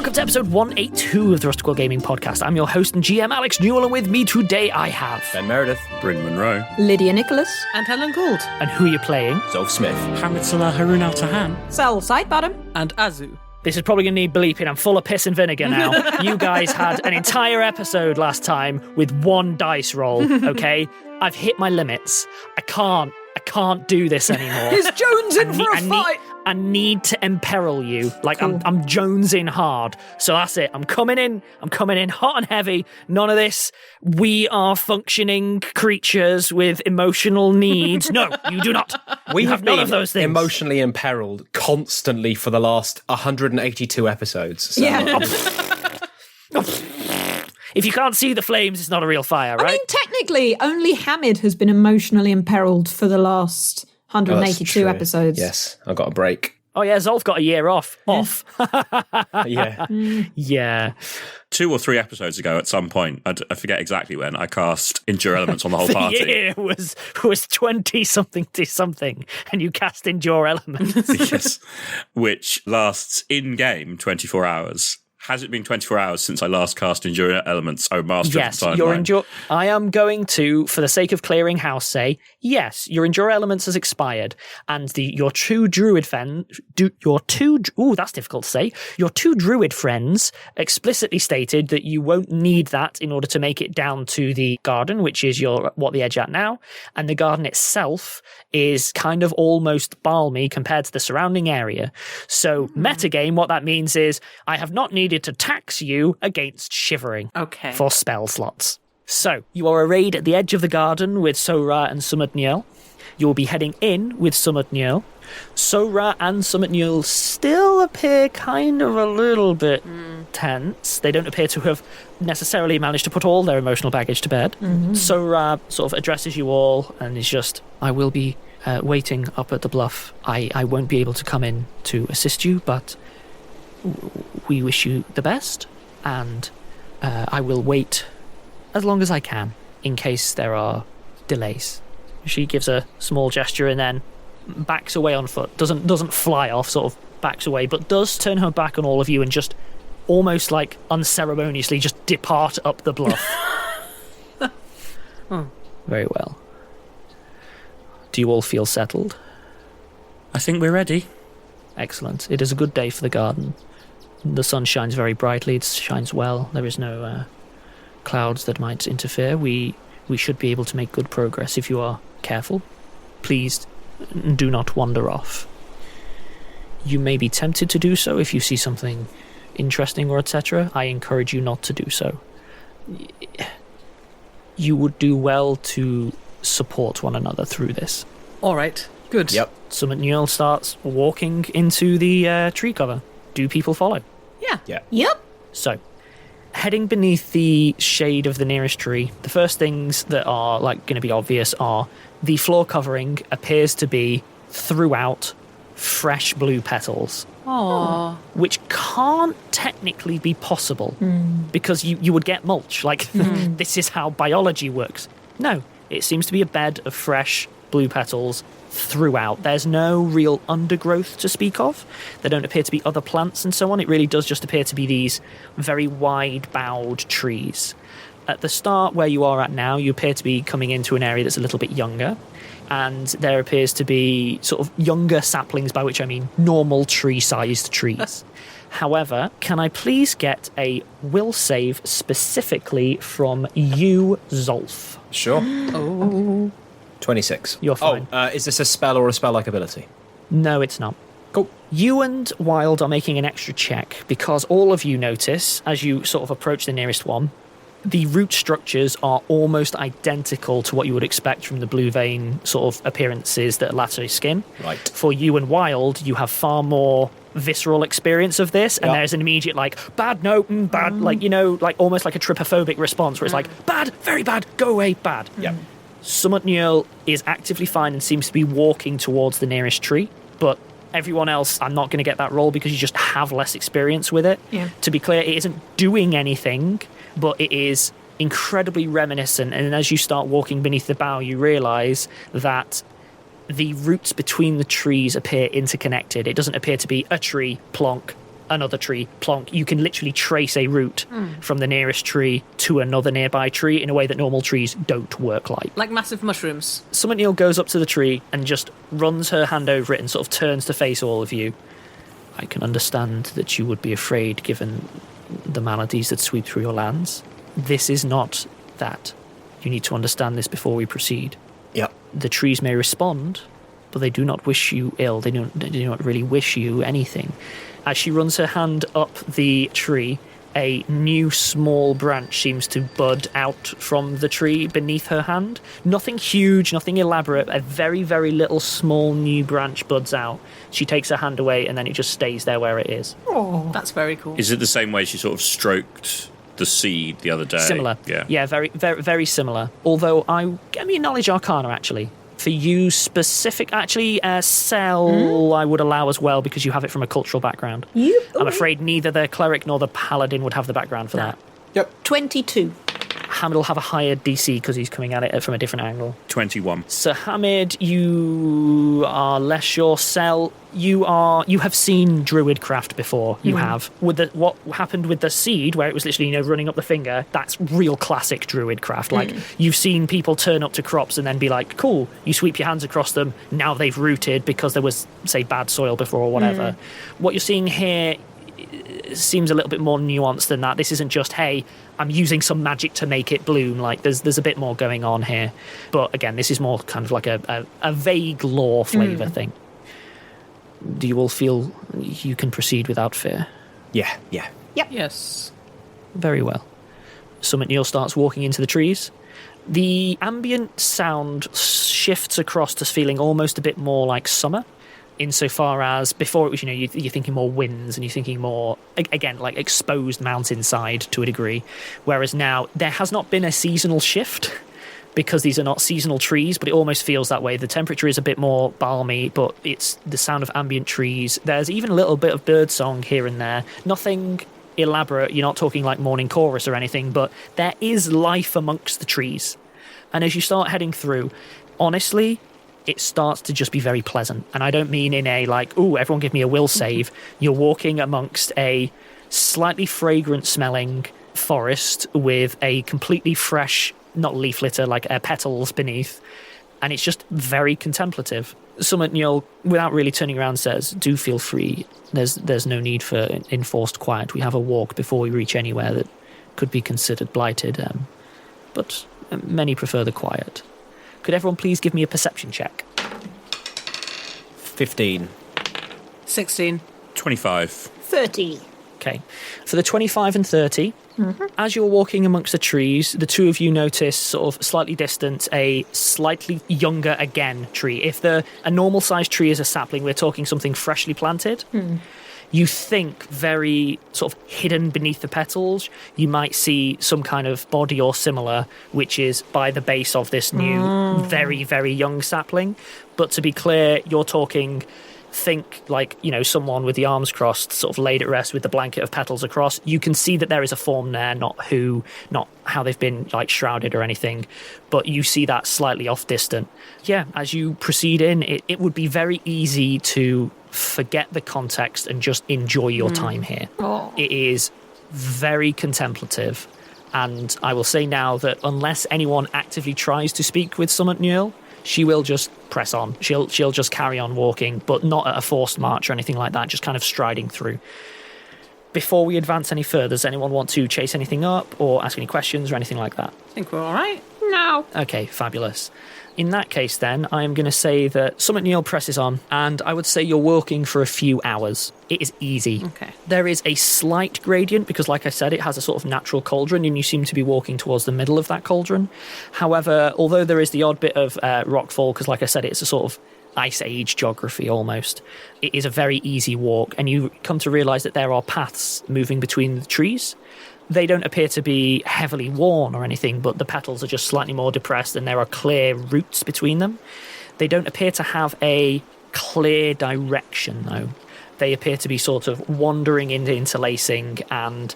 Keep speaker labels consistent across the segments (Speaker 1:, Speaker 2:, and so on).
Speaker 1: welcome to episode 182 of the Rusty Quill Gaming Podcast. I'm your host and GM, Alex Newall, and with me today I have...
Speaker 2: Ben Meredith,
Speaker 3: Bryn Monroe,
Speaker 4: Lydia Nicholas,
Speaker 5: and Helen Gould.
Speaker 1: And who are you playing?
Speaker 2: Zolf Smith,
Speaker 3: Hamid Salah Haroon Al Tahan,
Speaker 4: Sal Sidebottom,
Speaker 5: and Azu.
Speaker 1: This is probably going to need bleeping. I'm full of piss and vinegar now. You guys had an entire episode last time with one dice roll, okay? I've hit my limits. I can't do this anymore.
Speaker 4: Is Jones in for a fight?
Speaker 1: I need to imperil you. Like,
Speaker 4: cool.
Speaker 1: I'm jonesing hard. So that's it. I'm coming in hot and heavy. None of this. We are functioning creatures with emotional needs. No, you do not.
Speaker 2: We have
Speaker 1: none
Speaker 2: been
Speaker 1: of those things.
Speaker 2: emotionally imperiled constantly for the last 182 episodes. So.
Speaker 4: Yeah.
Speaker 1: If you can't see the flames, it's not a real fire, right?
Speaker 4: I mean, technically, only Hamid has been emotionally imperiled for the last 182 episodes.
Speaker 2: Yes, I got a break.
Speaker 1: Oh yeah, Zolf got a year off.
Speaker 2: Yeah.
Speaker 1: Yeah.
Speaker 3: 2 or 3 episodes ago, at some point, I forget exactly when, I cast Endure Elements on the whole party.
Speaker 1: The year was 20-something to something, and you cast Endure Elements.
Speaker 3: Yes, which lasts in-game 24 hours. Has it been 24 hours since I last cast Endure Elements? Oh, Master of the Timeline.
Speaker 1: I am going to, for the sake of clearing house, say, yes, your Endure Elements has expired, and your two druid that's difficult to say. Your 2 druid friends explicitly stated that you won't need that in order to make it down to the garden, which is what the edge at now, and the garden itself is kind of almost balmy compared to the surrounding area. So, metagame, what that means is I have not needed to tax you against shivering for spell slots. So, you are arrayed at the edge of the garden with Sora and Summit Newall. You will be heading in with Summit Newall. Sora and Summit Newall still appear kind of a little bit tense. They don't appear to have necessarily managed to put all their emotional baggage to bed. Mm-hmm. Sora sort of addresses you all and is just, I will be waiting up at the bluff. I won't be able to come in to assist you, but we wish you the best, and I will wait as long as I can in case there are delays. She gives a small gesture and then backs away on foot. Doesn't fly off, sort of backs away, but does turn her back on all of you and just almost like unceremoniously just depart up the bluff. Very well. Do you all feel settled?
Speaker 3: I think we're ready.
Speaker 1: Excellent. It is a good day for the garden. The sun shines very brightly. It shines well. There is no clouds that might interfere. We should be able to make good progress if you are careful. Please do not wander off. You may be tempted to do so if you see something interesting or etc. I encourage you not to do so. You would do well to support one another through this.
Speaker 5: All right, good.
Speaker 2: Yep.
Speaker 1: Summit Newall starts walking into the tree cover. Do people follow?
Speaker 5: Yeah.
Speaker 4: Yep.
Speaker 1: So, heading beneath the shade of the nearest tree, the first things that are going to be obvious are the floor covering appears to be throughout fresh blue petals.
Speaker 5: Aww.
Speaker 1: Which can't technically be possible because you would get mulch. This is how biology works. No, it seems to be a bed of fresh blue petals throughout. There's no real undergrowth to speak of. There don't appear to be other plants and so on. It really does just appear to be these very wide-boughed trees. At the start where you are at now, you appear to be coming into an area that's a little bit younger, and there appears to be sort of younger saplings, by which I mean normal tree-sized trees. However, can I please get a will save specifically from you, Zolf?
Speaker 2: Sure.
Speaker 5: Oh.
Speaker 2: 26.
Speaker 1: You're fine.
Speaker 2: Is this a spell or a spell-like ability?
Speaker 1: No, it's not.
Speaker 2: Cool.
Speaker 1: You and Wilde are making an extra check because all of you notice, as you sort of approach the nearest one, the root structures are almost identical to what you would expect from the blue vein sort of appearances that latter skin.
Speaker 2: Right.
Speaker 1: For you and Wilde, you have far more visceral experience of this, and there's an immediate bad, no, bad, almost like a trypophobic response where it's bad, very bad, go away, bad.
Speaker 2: Yeah.
Speaker 1: Summit Newall is actively fine and seems to be walking towards the nearest tree, but everyone else, I'm not going to get that roll because you just have less experience with it.
Speaker 4: Yeah.
Speaker 1: To be clear, it isn't doing anything, but it is incredibly reminiscent, and as you start walking beneath the bough, you realise that the roots between the trees appear interconnected. It doesn't appear to be a tree, plonk, another tree, plonk. You can literally trace a route from the nearest tree to another nearby tree in a way that normal trees don't work like.
Speaker 5: Like massive mushrooms.
Speaker 1: Summit Newall goes up to the tree and just runs her hand over it and sort of turns to face all of you. I can understand that you would be afraid given the maladies that sweep through your lands. This is not that. You need to understand this before we proceed.
Speaker 2: Yep.
Speaker 1: The trees may respond, but they do not wish you ill. They do not really wish you anything. As she runs her hand up the tree, a new small branch seems to bud out from the tree beneath her hand. Nothing huge, nothing elaborate. A very, very little small new branch buds out. She takes her hand away and then it just stays there where it is.
Speaker 4: Oh,
Speaker 5: That's very cool.
Speaker 3: Is it the same way she sort of stroked the seed the other day?
Speaker 1: Similar.
Speaker 3: Yeah.
Speaker 1: Very, very, very similar. Although get me a knowledge arcana, actually. For you specific, Cell I would allow as well because you have it from a cultural background. I'm afraid neither the cleric nor the paladin would have the background for that.
Speaker 2: Yep.
Speaker 4: 22.
Speaker 1: Hamid will have a higher DC because he's coming at it from a different angle.
Speaker 3: 21.
Speaker 1: So Hamid, you are less sure. Cell, you have seen druidcraft before. You have. With what happened with the seed, where it was literally running up the finger. That's real classic druidcraft. Like you've seen people turn up to crops and then be like, "Cool." You sweep your hands across them. Now they've rooted because there was, say, bad soil before or whatever. What you're seeing here seems a little bit more nuanced than that. This isn't just, hey, I'm using some magic to make it bloom. Like there's a bit more going on here. But again, this is more kind of like a vague lore flavour thing. Do you all feel you can proceed without fear?
Speaker 2: Yeah.
Speaker 5: Yes.
Speaker 1: Very well. Summit Newall starts walking into the trees. The ambient sound shifts across to feeling almost a bit more like summer. Insofar as before it was, you're thinking more winds and you're thinking more, again, like exposed mountainside to a degree. Whereas now there has not been a seasonal shift because these are not seasonal trees, but it almost feels that way. The temperature is a bit more balmy, but it's the sound of ambient trees. There's even a little bit of bird song here and there. Nothing elaborate. You're not talking like morning chorus or anything, but there is life amongst the trees. And as you start heading through, honestly, it starts to just be very pleasant. And I don't mean in a like, ooh, everyone give me a will save. You're walking amongst a slightly fragrant smelling forest with a completely fresh, not leaf litter, like petals beneath. And it's just very contemplative. Summit Newall, without really turning around, says, do feel free. There's no need for enforced quiet. We have a walk before we reach anywhere that could be considered blighted. But many prefer the quiet. Could everyone please give me a perception check?
Speaker 2: 15.
Speaker 5: 16.
Speaker 3: 25.
Speaker 4: 30.
Speaker 1: Okay. For the 25 and 30, as you're walking amongst the trees, the two of you notice sort of slightly distant a slightly younger again tree. If a normal-sized tree is a sapling, we're talking something freshly planted. You think very sort of hidden beneath the petals, you might see some kind of body or similar, which is by the base of this new, very, very young sapling. But to be clear, you're talking, think like, someone with the arms crossed, sort of laid at rest with the blanket of petals across. You can see that there is a form there, not how they've been like shrouded or anything, but you see that slightly off distant. Yeah, as you proceed in, it would be very easy to forget the context and just enjoy your time here. It is very contemplative, and I will say now that unless anyone actively tries to speak with Summit Newall, she will just press on. She'll just carry on walking, but not at a forced march or anything like that, just kind of striding through. Before we advance any further, does anyone want to chase anything up or ask any questions or anything like that?
Speaker 5: I think we're all right.
Speaker 4: No.
Speaker 1: Okay, fabulous. In that case, then, I am going to say that Summit Newall presses on, and I would say you're walking for a few hours. It is easy.
Speaker 5: Okay.
Speaker 1: There is a slight gradient, because like I said, it has a sort of natural cauldron, and you seem to be walking towards the middle of that cauldron. However, although there is the odd bit of rockfall, because like I said, it's a sort of Ice Age geography almost, it is a very easy walk, and you come to realise that there are paths moving between the trees. They don't appear to be heavily worn or anything, but the petals are just slightly more depressed and there are clear roots between them. They don't appear to have a clear direction, though. They appear to be sort of wandering into interlacing, and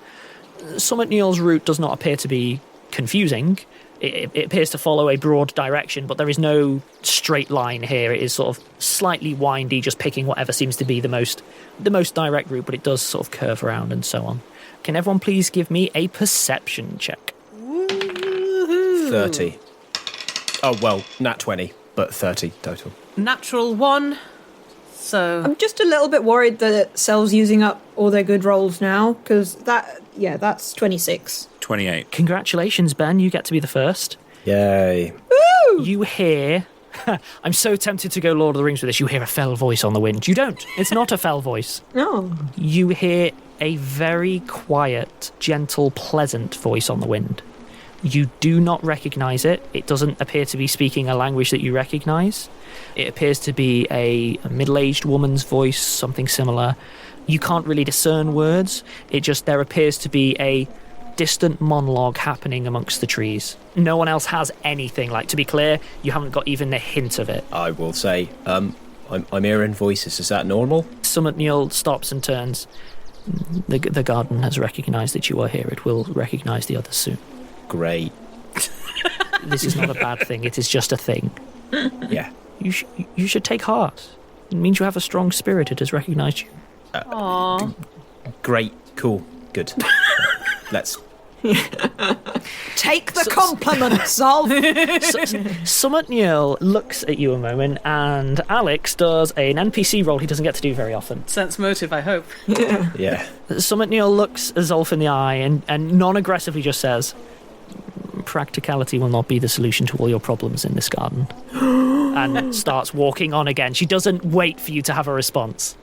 Speaker 1: Summit Newall's route does not appear to be confusing. It appears to follow a broad direction, but there is no straight line here. It is sort of slightly windy, just picking whatever seems to be the most direct route, but it does sort of curve around and so on. Can everyone please give me a perception check?
Speaker 2: 30. Oh, well, nat 20, but 30 total.
Speaker 5: Natural 1. So
Speaker 4: I'm just a little bit worried that Sel's using up all their good rolls now, because that's 26.
Speaker 3: 28.
Speaker 1: Congratulations, Ben. You get to be the first.
Speaker 2: Yay.
Speaker 4: Woo!
Speaker 1: You hear... I'm so tempted to go Lord of the Rings with this. You hear a fell voice on the wind. You don't. It's not a fell voice.
Speaker 4: Oh.
Speaker 1: You hear a very quiet, gentle, pleasant voice on the wind. You do not recognise it. It doesn't appear to be speaking a language that you recognise. It appears to be a middle-aged woman's voice, something similar. You can't really discern words. There appears to be a distant monologue happening amongst the trees. No one else has anything. Like, to be clear, you haven't got even a hint of it.
Speaker 2: I will say, I'm hearing voices. Is that normal?
Speaker 1: Summit Newall stops and turns. The garden has recognised that you are here. It will recognise the others soon.
Speaker 2: Great.
Speaker 1: This is not a bad thing. It is just a thing.
Speaker 2: Yeah.
Speaker 1: You should take heart. It means you have a strong spirit. It has recognised you.
Speaker 5: Aww.
Speaker 2: Great. Cool. Good. Let's...
Speaker 4: Take the compliment, Zolf.
Speaker 1: Summit Newall looks at you a moment, and Alex does an NPC role he doesn't get to do very often.
Speaker 5: Sense motive, I hope.
Speaker 2: Yeah.
Speaker 1: Summit Newall looks Zolf in the eye and non-aggressively just says, practicality will not be the solution to all your problems in this garden. And starts walking on again. She doesn't wait for you to have a response.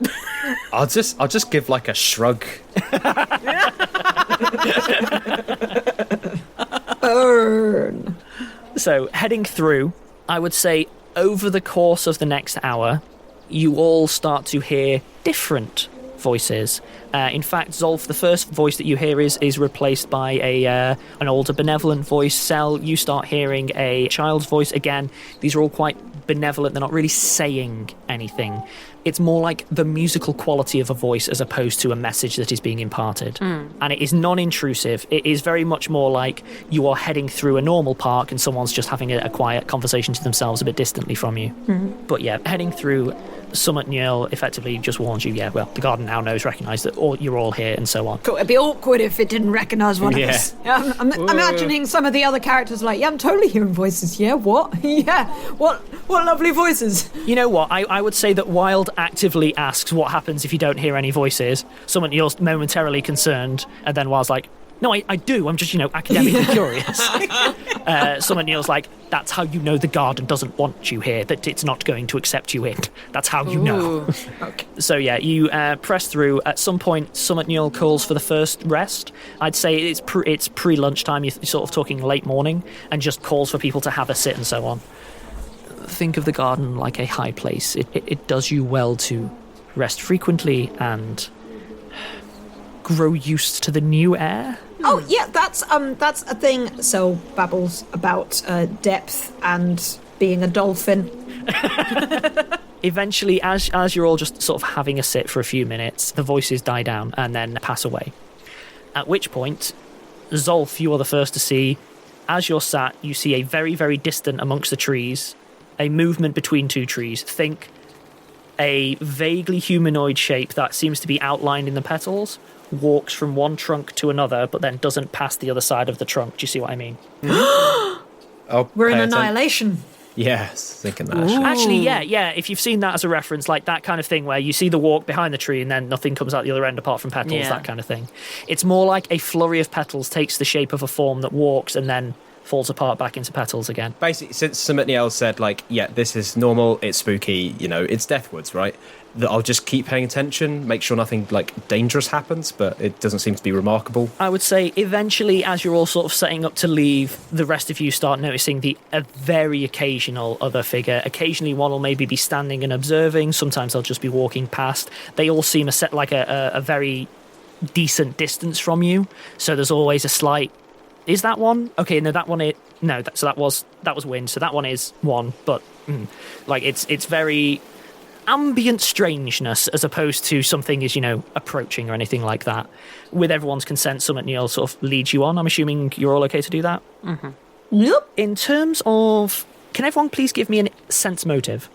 Speaker 2: I'll just give like a shrug.
Speaker 4: Burn.
Speaker 1: So, heading through, I would say over the course of the next hour, you all start to hear different voices. In fact, Zolf, the first voice that you hear is replaced by an older benevolent voice. Sel, you start hearing a child's voice. Again, these are all quite benevolent. They're not really saying anything. It's more like the musical quality of a voice as opposed to a message that is being imparted. And it is non-intrusive. It is very much more like you are heading through a normal park and someone's just having a quiet conversation to themselves a bit distantly from you. But yeah, heading through, Summit Newall effectively just warns you, the garden now recognise that you're all here and so on.
Speaker 4: Cool. It'd be awkward if it didn't recognise one of us. I'm imagining some of the other characters like, I'm totally hearing voices. Yeah, what? Yeah, what lovely voices.
Speaker 1: You know what? I would say that Wilde actively asks what happens if you don't hear any voices. Summit Newall's momentarily concerned, and then Wilde's like, no, I do. I'm just, academically curious. Summit Newall's like, that's how you know the garden doesn't want you here, that it's not going to accept you in. That's how you know.
Speaker 4: Okay.
Speaker 1: So yeah, you press through. At some point, Summit Newall calls for the first rest. I'd say it's pre-lunchtime. You're sort of talking late morning, and just calls for people to have a sit and so on. Think of the garden like a high place. It does you well to rest frequently and grow used to the new air.
Speaker 4: Oh yeah, that's a thing. So babbles about depth and being a dolphin.
Speaker 1: Eventually, as you're all just sort of having a sit for a few minutes, the voices die down and then pass away. At which point, Zolf, you are the first to see. As you're sat, you see a very, very distant amongst the trees, a movement between two trees. Think a vaguely humanoid shape that seems to be outlined in the petals, walks from one trunk to another, but then doesn't pass the other side of the trunk. Do you see what I mean?
Speaker 4: We're in Annihilation.
Speaker 2: Yes, thinking that.
Speaker 1: Actually, yeah. If you've seen that as a reference, like that kind of thing where you see the walk behind the tree and then nothing comes out the other end apart from petals, that kind of thing. It's more like a flurry of petals takes the shape of a form that walks and then falls apart back into petals again.
Speaker 2: Basically, since Summit Newall said, this is normal, it's spooky, it's Deathwoods, right? That I'll just keep paying attention, make sure nothing, dangerous happens, but it doesn't seem to be remarkable.
Speaker 1: I would say eventually, as you're all sort of setting up to leave, the rest of you start noticing a very occasional other figure. Occasionally, one will maybe be standing and observing. Sometimes they'll just be walking past. They all seem a very decent distance from you, so there's always a slight... Is that one? Okay, no, that one is... No, so that was wind, so that one is one, but it's very ambient strangeness as opposed to something is, approaching or anything like that. With everyone's consent, Summit Newall sort of leads you on. I'm assuming you're all okay to do that?
Speaker 5: Mm-hmm.
Speaker 4: Nope.
Speaker 1: In terms of... Can everyone please give me a sense motive?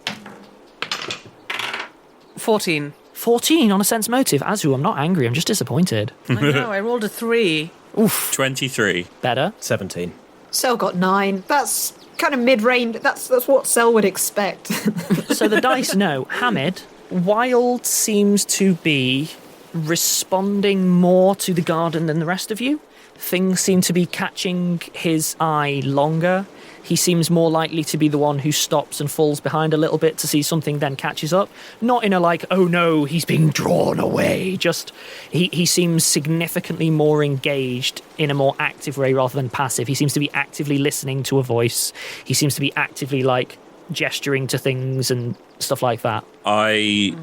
Speaker 5: 14.
Speaker 1: 14 on a sense motive. Azu, I'm not angry, I'm just disappointed.
Speaker 5: I know, I rolled a 3.
Speaker 1: Oof.
Speaker 3: 23.
Speaker 1: Better.
Speaker 2: 17.
Speaker 4: Cell got 9. That's kind of mid-range. That's what Cell would expect.
Speaker 1: So the dice know. Hamid, Wilde seems to be responding more to the garden than the rest of you. Things seem to be catching his eye longer. He seems more likely to be the one who stops and falls behind a little bit to see something, then catches up. Not in a like, oh no, he's being drawn away. Just, he seems significantly more engaged in a more active way rather than passive. He seems to be actively listening to a voice. He seems to be actively like gesturing to things and stuff like that.
Speaker 3: I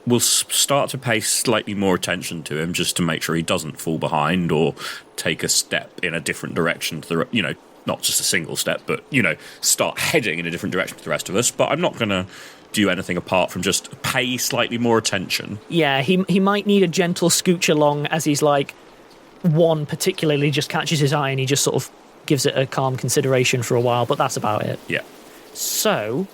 Speaker 3: will start to pay slightly more attention to him just to make sure he doesn't fall behind or take a step in a different direction to the, not just a single step, but, start heading in a different direction to the rest of us. But I'm not going to do anything apart from just pay slightly more attention.
Speaker 1: Yeah, he might need a gentle scooch along as he's like, one particularly just catches his eye and he just sort of gives it a calm consideration for a while, but that's about it.
Speaker 3: Yeah.
Speaker 1: So,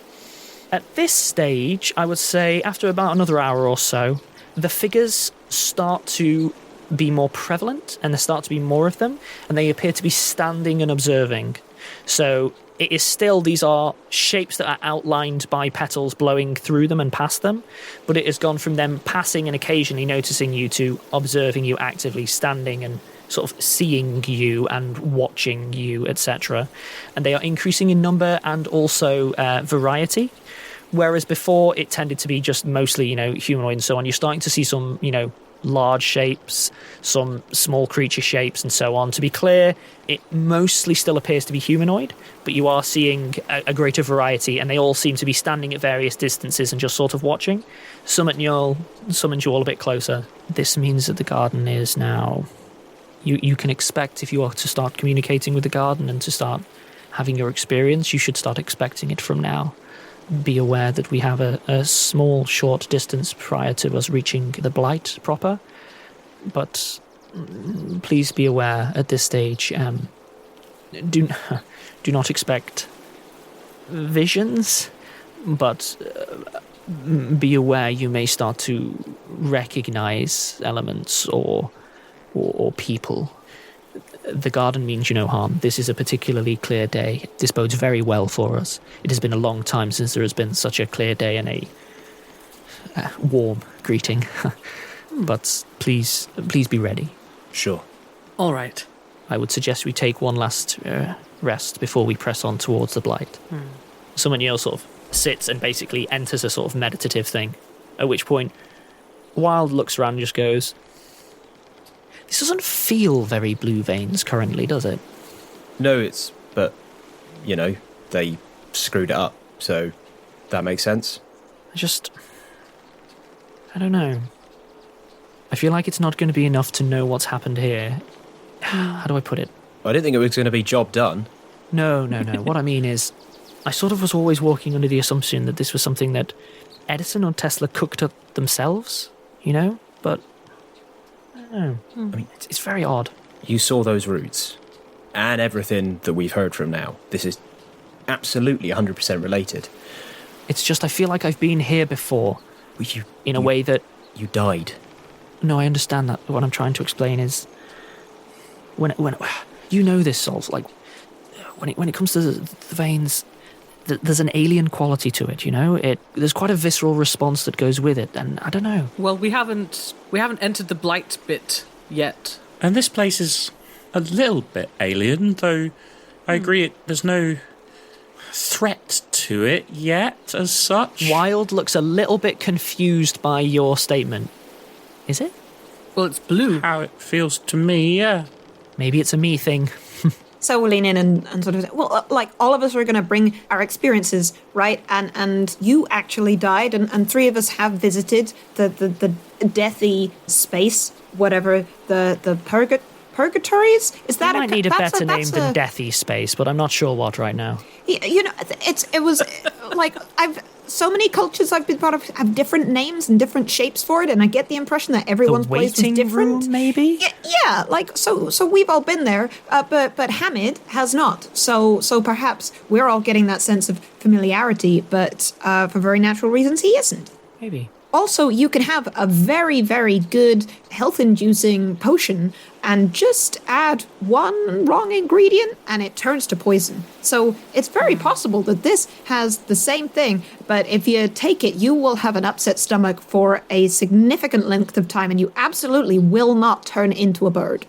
Speaker 1: at this stage, I would say after about another hour or so, the figures start to be more prevalent and there start to be more of them, and they appear to be standing and observing. So it is still, these are shapes that are outlined by petals blowing through them and past them, but it has gone from them passing and occasionally noticing you to observing you actively, standing and sort of seeing you and watching you, etc. And they are increasing in number and also variety. Whereas before it tended to be just mostly, humanoid and so on. You're starting to see some, large shapes, some small creature shapes and so on. To be clear, it mostly still appears to be humanoid, but you are seeing a greater variety, and they all seem to be standing at various distances and just sort of watching. Some at Newall, some at Newall a bit closer. This means that the garden is now... You can expect, if you are to start communicating with the garden and to start having your experience, you should start expecting it from now. Be aware that we have a small, short distance prior to us reaching the blight proper. But please be aware at this stage, do not expect visions, but be aware you may start to recognize elements or people. The garden means you no harm. This is a particularly clear day. This bodes very well for us. It has been a long time since there has been such a clear day and a warm greeting. But please be ready.
Speaker 2: Sure.
Speaker 5: All right.
Speaker 1: I would suggest we take one last rest before we press on towards the blight. Someone else sort of sits and basically enters a sort of meditative thing, at which point Wilde looks around and just goes, this doesn't feel very blue veins currently, does it?
Speaker 2: No, but, they screwed it up, so that makes sense.
Speaker 1: I don't know. I feel like it's not going to be enough to know what's happened here. How do I put it?
Speaker 2: I didn't think it was going to be job done.
Speaker 1: No. What I mean is, I sort of was always walking under the assumption that this was something that Edison or Tesla cooked up themselves, but I don't know. I mean, it's very odd.
Speaker 2: You saw those roots, and everything that we've heard from now. This is absolutely 100% related.
Speaker 1: It's just I feel like I've been here before, in a way that...
Speaker 2: You died.
Speaker 1: No, I understand that. What I'm trying to explain is... When you know this, Zolf, like, when it comes to the veins, there's an alien quality to it, There's quite a visceral response that goes with it, and I don't know.
Speaker 5: Well, we haven't entered the blight bit yet.
Speaker 3: And this place is a little bit alien, though I agree there's no threat to it yet as such.
Speaker 1: Wilde looks a little bit confused by your statement. Is it?
Speaker 5: Well, it's blue.
Speaker 3: How it feels to me, yeah.
Speaker 1: Maybe it's a me thing.
Speaker 4: So we'll lean in and sort of say, well, like, all of us are going to bring our experiences, right? And you actually died, and three of us have visited the deathy space, whatever, the purgatories? Is that
Speaker 1: you might need a better name than deathy space, but I'm not sure what right now.
Speaker 4: It was like, so many cultures I've been part of have different names and different shapes for it, and I get the impression that everyone's place is different.
Speaker 1: Room, maybe?
Speaker 4: Yeah, like so we've all been there, but Hamid has not. So perhaps we're all getting that sense of familiarity, but for very natural reasons he isn't.
Speaker 1: Maybe.
Speaker 4: Also, you can have a very, very good health-inducing potion and just add one wrong ingredient and it turns to poison. So it's very possible that this has the same thing, but if you take it, you will have an upset stomach for a significant length of time and you absolutely will not turn into a bird.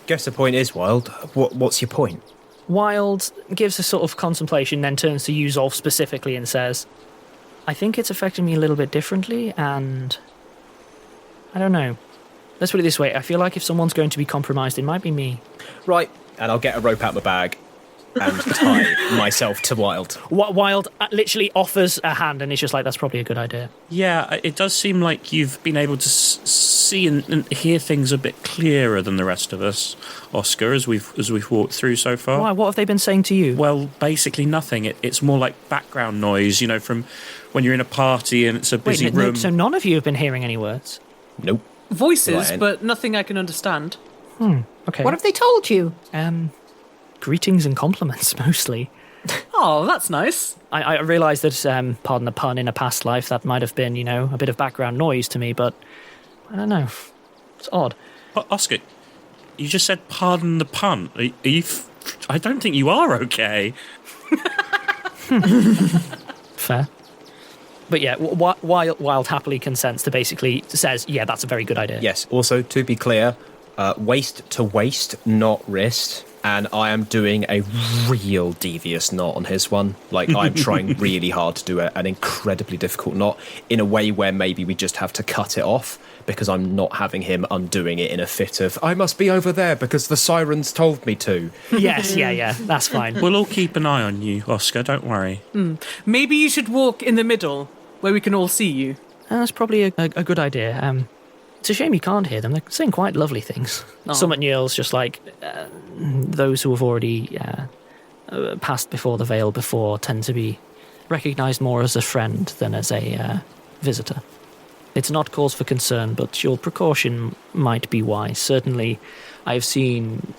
Speaker 2: Guess the point is, Wilde, what's your point?
Speaker 1: Wilde gives a sort of contemplation, then turns to you, Zolf, specifically and says, I think it's affecting me a little bit differently, and I don't know. Let's put it this way. I feel like if someone's going to be compromised, it might be me.
Speaker 2: Right, and I'll get a rope out my bag and tie myself to Wilde.
Speaker 1: Wilde literally offers a hand, and it's just like, that's probably a good idea.
Speaker 3: Yeah, it does seem like you've been able to see and hear things a bit clearer than the rest of us, Oscar, as we've walked through so far.
Speaker 1: Why? What have they been saying to you?
Speaker 3: Well, basically nothing. It's more like background noise, from when you're in a party and it's a busy room.
Speaker 1: So none of you have been hearing any words?
Speaker 2: Nope.
Speaker 5: Voices, but nothing I can understand.
Speaker 1: Okay.
Speaker 4: What have they told you?
Speaker 1: Greetings and compliments, mostly.
Speaker 5: Oh, that's nice.
Speaker 1: I realise that, pardon the pun, in a past life, that might have been, a bit of background noise to me, but I don't know. It's odd.
Speaker 3: Oscar, you just said pardon the pun. Are you... I don't think you are okay.
Speaker 1: Fair. But yeah, Wilde happily consents to basically says, yeah, that's a very good idea.
Speaker 2: Yes, also, to be clear, waist to waist, not wrist. And I am doing a real devious knot on his one. Like, I'm trying really hard to do an incredibly difficult knot in a way where maybe we just have to cut it off because I'm not having him undoing it in a fit of, I must be over there because the sirens told me to.
Speaker 1: Yes, yeah, that's fine.
Speaker 3: We'll all keep an eye on you, Oscar, don't worry.
Speaker 5: Maybe you should walk in the middle where we can all see you.
Speaker 1: That's probably a good idea. It's a shame you can't hear them. They're saying quite lovely things.
Speaker 5: Oh.
Speaker 1: Some at Newall's just like those who have already passed before the veil before tend to be recognised more as a friend than as a visitor. It's not cause for concern, but your precaution might be wise. Certainly, I've seen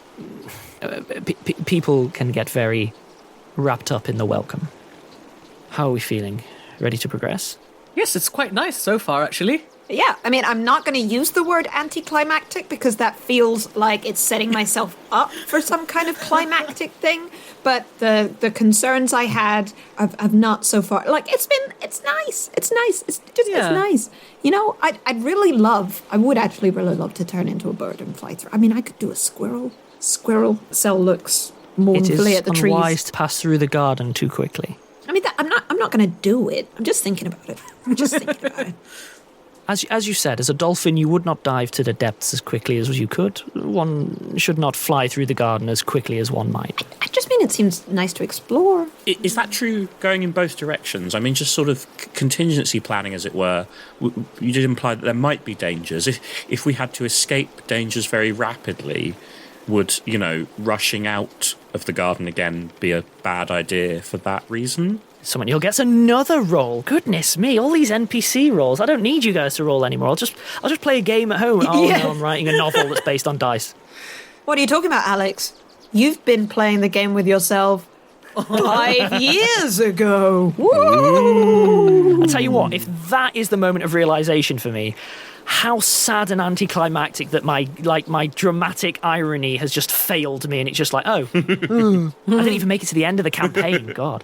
Speaker 1: people can get very wrapped up in the welcome. How are we feeling? Ready to progress?
Speaker 5: Yes, it's quite nice so far, actually.
Speaker 4: Yeah, I mean, I'm not going to use the word anticlimactic because that feels like it's setting myself up for some kind of climactic thing. But the concerns I had have not so far. Like, it's nice. It's nice. It's nice. I would actually really love to turn into a bird and fly through. I mean, I could do a squirrel. Cell looks mournfully at the trees.
Speaker 1: It is unwise to pass through the garden too quickly.
Speaker 4: I mean, I'm not going to do it. I'm just thinking about it.
Speaker 1: As you said, as a dolphin, you would not dive to the depths as quickly as you could. One should not fly through the garden as quickly as one might.
Speaker 4: I just mean it seems nice to explore.
Speaker 3: Is that true going in both directions? I mean, just sort of contingency planning, as it were. You did imply that there might be dangers. If we had to escape dangers very rapidly, would, rushing out of the garden again be a bad idea for that reason?
Speaker 1: Someone else gets another roll. Goodness me, all these NPC rolls. I don't need you guys to roll anymore. I'll just play a game at home. Oh,
Speaker 4: Yeah.
Speaker 1: no, I'm writing a novel that's based on dice.
Speaker 4: What are you talking about, Alex? You've been playing the game with yourself 5 years ago. Woo!
Speaker 1: I'll tell you what, if that is the moment of realization for me, how sad and anticlimactic that my dramatic irony has just failed me, and it's just like, I didn't even make it to the end of the campaign. God.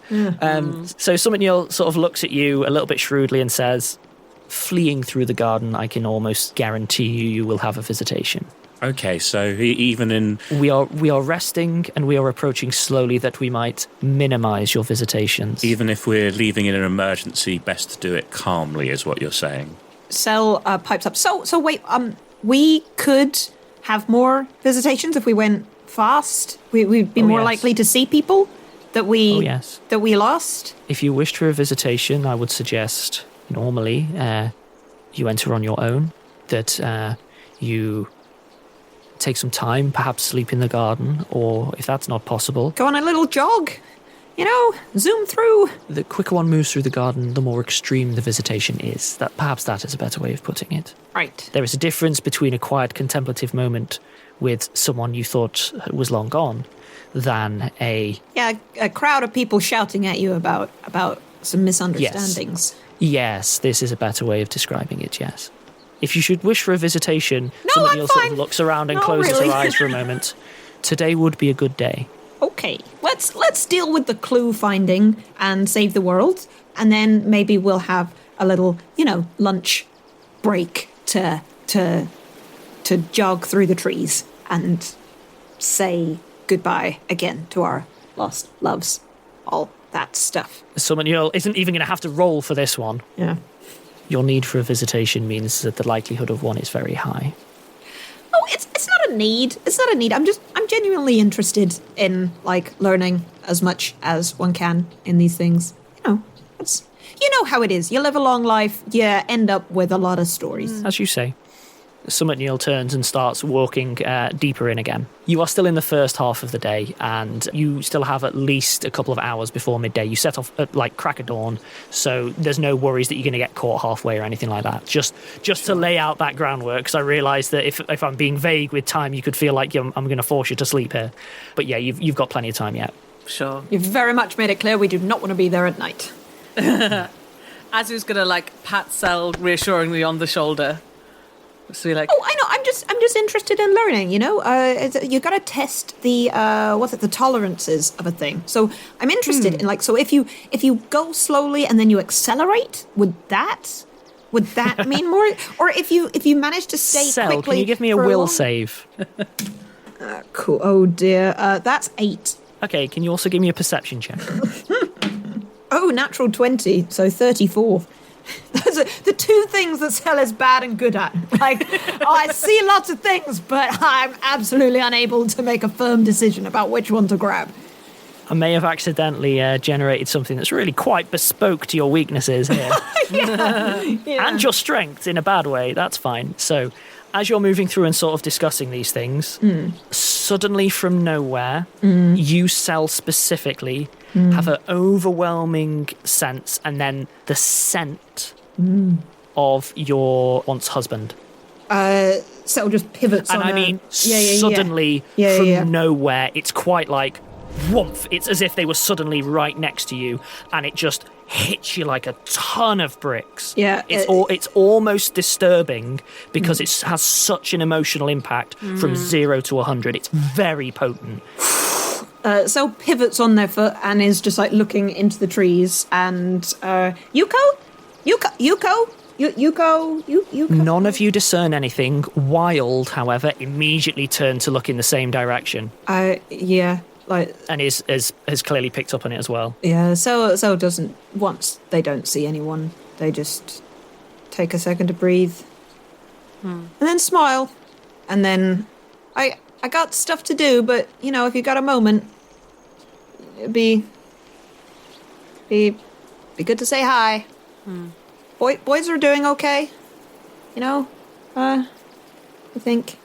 Speaker 1: So Summit sort of looks at you a little bit shrewdly and says, fleeing through the garden, I can almost guarantee you will have a visitation.
Speaker 3: Okay, so even in...
Speaker 1: We are resting and we are approaching slowly that we might minimise your visitations.
Speaker 3: Even if we're leaving in an emergency, best to do it calmly, is what you're saying.
Speaker 4: Cell pipes up. So wait, we could have more visitations if we went fast. We'd be more likely to see people that we lost.
Speaker 1: If you wished for a visitation, I would suggest normally you enter on your own, that you take some time, perhaps sleep in the garden, or if that's not possible,
Speaker 4: Go on a little jog. zoom through.
Speaker 1: The quicker one moves through the garden, the more extreme the visitation is. Perhaps that is a better way of putting it.
Speaker 4: Right.
Speaker 1: There is a difference between a quiet contemplative moment with someone you thought was long gone than a...
Speaker 4: Yeah, a crowd of people shouting at you about some misunderstandings.
Speaker 1: Yes, this is a better way of describing it, yes. If you should wish for a visitation,
Speaker 4: No, I'm
Speaker 1: Neil sort
Speaker 4: fine.
Speaker 1: of looks around and
Speaker 4: Not
Speaker 1: closes
Speaker 4: really.
Speaker 1: her eyes for a moment. Today would be a good day.
Speaker 4: Okay, let's deal with the clue finding and save the world, and then maybe we'll have a little, lunch break to jog through the trees and say goodbye again to our lost loves, all that stuff.
Speaker 1: Neil isn't even going to have to roll for this one.
Speaker 4: Yeah.
Speaker 1: Your need for a visitation means that the likelihood of one is very high.
Speaker 4: Oh, it's not a need. It's not a need. I'm genuinely interested in learning as much as one can in these things. It's how it is. You live a long life, you end up with a lot of stories.
Speaker 1: As you say. Neil turns and starts walking deeper in again. You are still in the first half of the day, and you still have at least a couple of hours before midday. You set off at crack of dawn, so there's no worries that you're going to get caught halfway or anything like that. Just to lay out that groundwork, because I realise that if I'm being vague with time, you could feel like I'm going to force you to sleep here. But yeah, you've got plenty of time yet.
Speaker 5: Sure.
Speaker 4: You've very much made it clear we do not want to be there at night.
Speaker 5: Azu's gonna pat Sel reassuringly on the shoulder. So you're
Speaker 4: Oh, I know. I'm just interested in learning. You got to test the the tolerances of a thing. So I'm interested in so if you go slowly and then you accelerate, would that mean more? Or if you manage to stay
Speaker 1: Sel,
Speaker 4: quickly,
Speaker 1: can you give me a
Speaker 4: for
Speaker 1: will
Speaker 4: long-
Speaker 1: save?
Speaker 4: Cool. Oh dear. That's 8.
Speaker 1: Okay, can you also give me a perception check?
Speaker 4: Oh, natural 20. So 34. Those are the two things that Sel is bad and good at. I see lots of things, but I'm absolutely unable to make a firm decision about which one to grab.
Speaker 1: I may have accidentally generated something that's really quite bespoke to your weaknesses here.
Speaker 4: Yeah.
Speaker 1: And your strengths in a bad way. That's fine. So, as you're moving through and sort of discussing these things, suddenly from nowhere, you, Sel specifically, have an overwhelming sense and then the scent of your once husband.
Speaker 4: Sel just pivots
Speaker 1: And
Speaker 4: on
Speaker 1: I mean,
Speaker 4: yeah.
Speaker 1: suddenly
Speaker 4: Yeah,
Speaker 1: from
Speaker 4: yeah.
Speaker 1: nowhere, it's quite like whoomph. It's as if they were suddenly right next to you, and it just hits you like a ton of bricks.
Speaker 4: Yeah,
Speaker 1: it's almost disturbing because it has such an emotional impact from 0 to 100. It's very potent.
Speaker 4: Sel pivots on their foot and is just looking into the trees. And Yuko.
Speaker 1: None of you discern anything. Wilde, however, immediately turned to look in the same direction.
Speaker 4: Yeah.
Speaker 1: And has clearly picked up on it as well.
Speaker 4: Yeah, Sel doesn't. Once they don't see anyone, they just take a second to breathe, and then smile, and then I got stuff to do, but if you got a moment, it'd be good to say hi. Boys are doing okay, I think.